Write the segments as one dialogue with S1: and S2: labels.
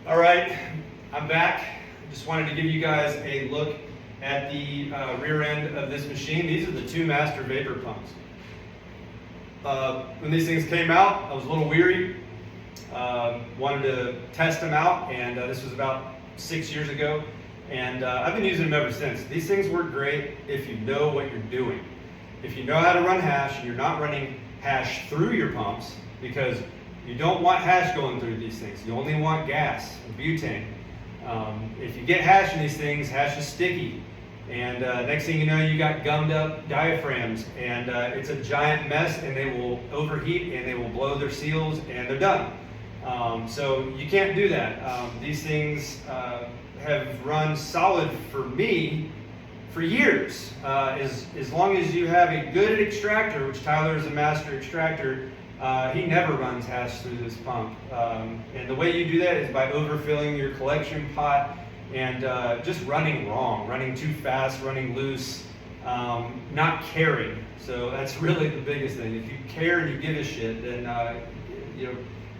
S1: All right, I'm back. Just wanted to give you guys a look at the rear end of this machine. These are the two master vapor pumps. When these things came out, I was a little weary. Wanted to test them out, and this was about 6 years ago. And I've been using them ever since. These things work great if you know what you're doing. If you know how to run hash, and you're not running hash through your pumps, because you don't want hash going through these things. You only want gas, butane. If you get hash in these things, hash is sticky. And next thing you know, you got gummed up diaphragms, and it's a giant mess, and they will overheat, and they will blow their seals, and they're done. So you can't do that. These things have run solid for me for years. As long as you have a good extractor, which Tyler is a master extractor, he never runs hash through this pump. And the way you do that is by overfilling your collection pot and just running wrong, running too fast, running loose, not caring. So that's really the biggest thing. If you care and you give a shit, then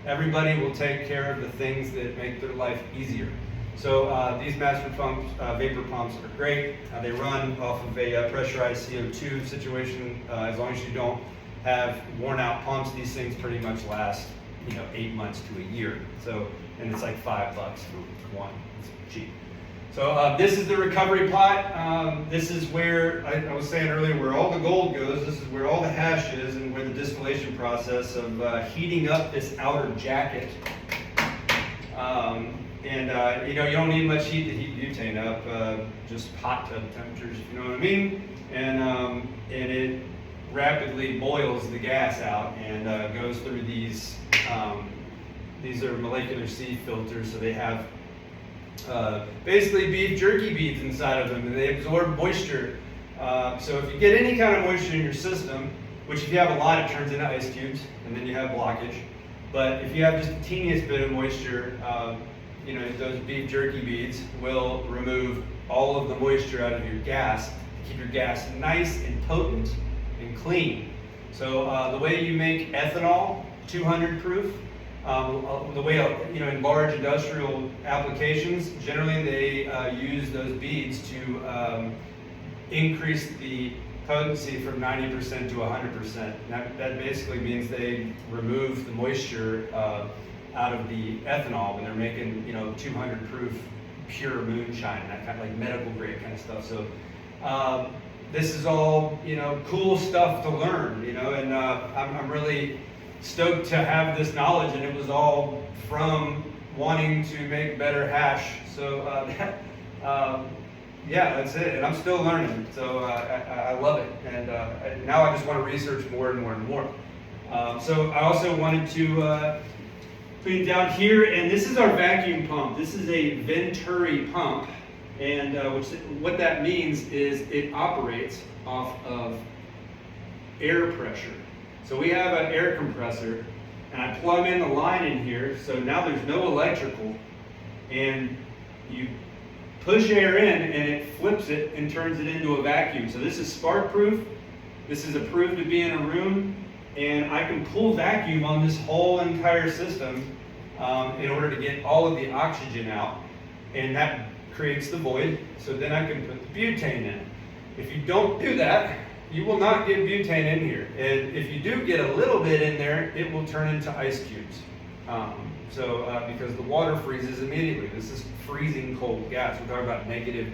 S1: everybody will take care of the things that make their life easier. So these master pumps, vapor pumps, are great. They run off of a pressurized CO2 situation. As long as you don't have worn out pumps, these things pretty much last 8 months to a year. So, and it's like $5 for one. It's cheap. So this is the recovery pot. This is where I was saying earlier, where all the gold goes. This is where all the hash is, and where the distillation process of heating up this outer jacket. You don't need much heat to heat butane up. Just hot tub temperatures, if you know what I mean. And it rapidly boils the gas out and goes through these. These are molecular sieve filters, so they have basically beef jerky beads inside of them, and they absorb moisture. So if you get any kind of moisture in your system, which if you have a lot, it turns into ice cubes, and then you have blockage. But if you have just the teeniest bit of moisture, those beef jerky beads will remove all of the moisture out of your gas to keep your gas nice and potent and clean. So the way you make ethanol 200 proof, the way in large industrial applications, generally they use those beads to increase the potency from 90% to 100%. That basically means they remove the moisture out of the ethanol when they're making 200 proof pure moonshine, that kind of like medical grade kind of stuff. So this is all cool stuff to learn, and I'm really stoked to have this knowledge, and it was all from wanting to make better hash. So yeah, that's it, and I'm still learning. So I love it, and now I just want to research more and more and more. So I also wanted to clean down here, and this is our vacuum pump. This is a venturi pump, and what that means is it operates off of air pressure. So we have an air compressor, and I plug in the line in here, so now there's no electrical, and you push air in, and it flips it and turns it into a vacuum. So this is spark proof. This is approved to be in a room, and I can pull vacuum on this whole entire system in order to get all of the oxygen out, and that creates the void, so then I can put the butane in. If you don't do that, you will not get butane in here. And if you do get a little bit in there, it will turn into ice cubes. Because the water freezes immediately. This is freezing cold gas. We're talking about negative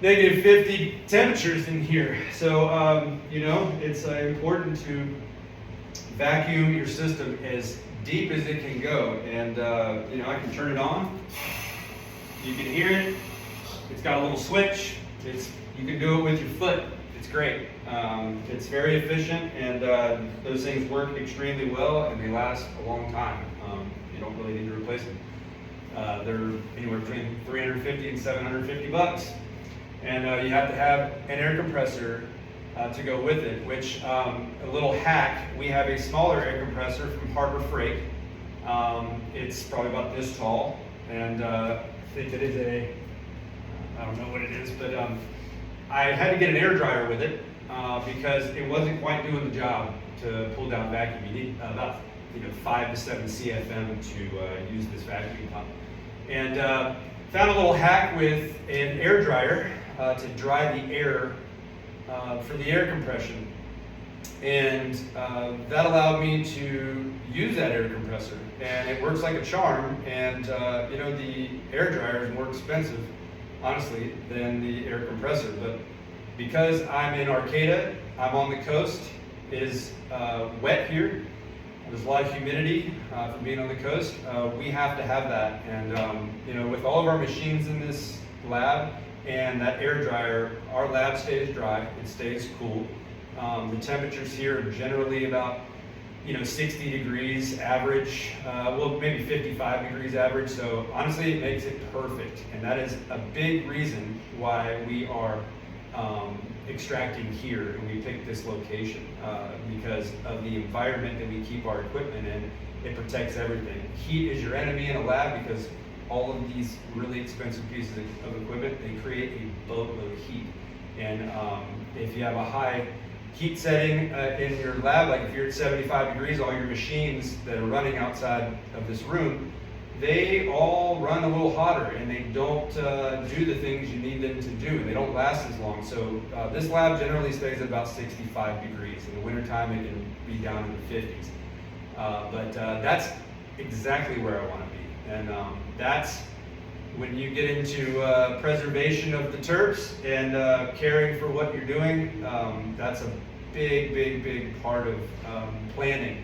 S1: 50 temperatures in here. So, it's important to vacuum your system as deep as it can go. And, I can turn it on. You can hear it. It's got a little switch. You can do it with your foot. It's great. It's very efficient, and those things work extremely well, and they last a long time. You don't really need to replace them. They're anywhere between $350 and $750, and you have to have an air compressor to go with it. Which a little hack: we have a smaller air compressor from Harbor Freight. It's probably about this tall, and I think it is I don't know what it is, but I had to get an air dryer with it because it wasn't quite doing the job to pull down vacuum. You need about 5 to 7 CFM to use this vacuum pump. And found a little hack with an air dryer to dry the air for the air compression. And that allowed me to use that air compressor, and it works like a charm. And the air dryer is more expensive, honestly, than the air compressor. But because I'm in Arcata, I'm on the coast, it is wet here. There's a lot of humidity from being on the coast. We have to have that, and with all of our machines in this lab and that air dryer, our lab stays dry. It stays cool. The temperatures here are generally about 60 degrees average, well, maybe 55 degrees average. So honestly, it makes it perfect, and that is a big reason why we are extracting here, and we picked this location because of the environment that we keep our equipment in. It protects everything. Heat is your enemy in a lab because all of these really expensive pieces of equipment, they create a boatload of heat. And if you have a high heat setting in your lab, like if you're at 75 degrees, all your machines that are running outside of this room, they all run a little hotter, and they don't do the things you need them to do, and they don't last as long. So this lab generally stays at about 65 degrees. In the wintertime, it can be down in the 50s. But that's exactly where I want to be. And that's when you get into preservation of the terps and caring for what you're doing. That's a big part of planning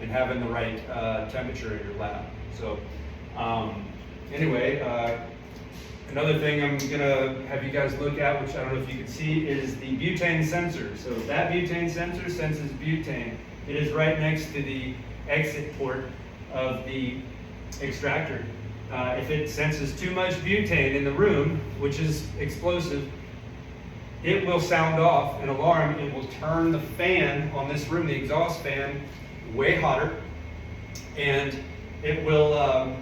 S1: and having the right temperature in your lab. So anyway, another thing I'm gonna have you guys look at, which I don't know if you can see, is the butane sensor. So that butane sensor senses butane. It is right next to the exit port of the extractor. If it senses too much butane in the room, which is explosive, it will sound off an alarm. It will turn the fan on this room, the exhaust fan, way hotter, and it will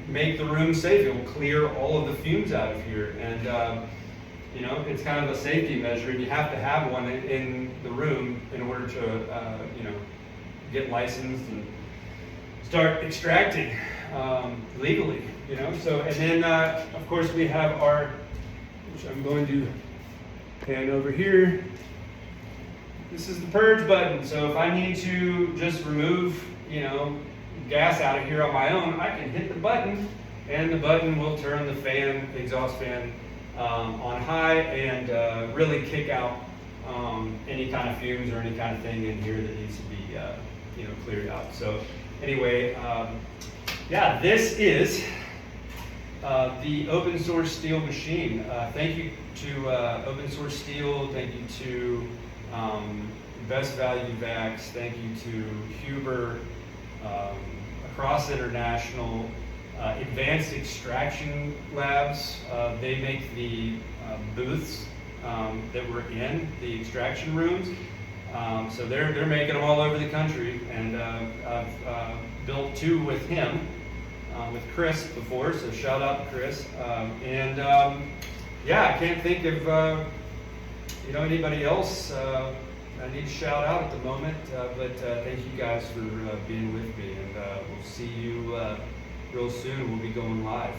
S1: make the room safe. It will clear all of the fumes out of here. And it's kind of a safety measure, and you have to have one in the room in order to get licensed and start extracting legally. So, and then of course we have our, which I'm going to pan over here. This is the purge button. So if I need to just remove gas out of here on my own, I can hit the button, and the button will turn the fan, the exhaust fan, on high, and really kick out any kind of fumes or any kind of thing in here that needs to be cleared out. So anyway, yeah, this is the Open Source Steel machine. Thank you to Open Source Steel. Thank you to Best Value Vacs. Thank you to Huber, Across International, Advanced Extraction Labs. They make the booths that we're in, the extraction rooms. So they're making them all over the country, and I've built 2 with him, with Chris before, so shout out to Chris. Yeah, I can't think of anybody else I need to shout out at the moment, but thank you guys for being with me, and we'll see you real soon. We'll be going live.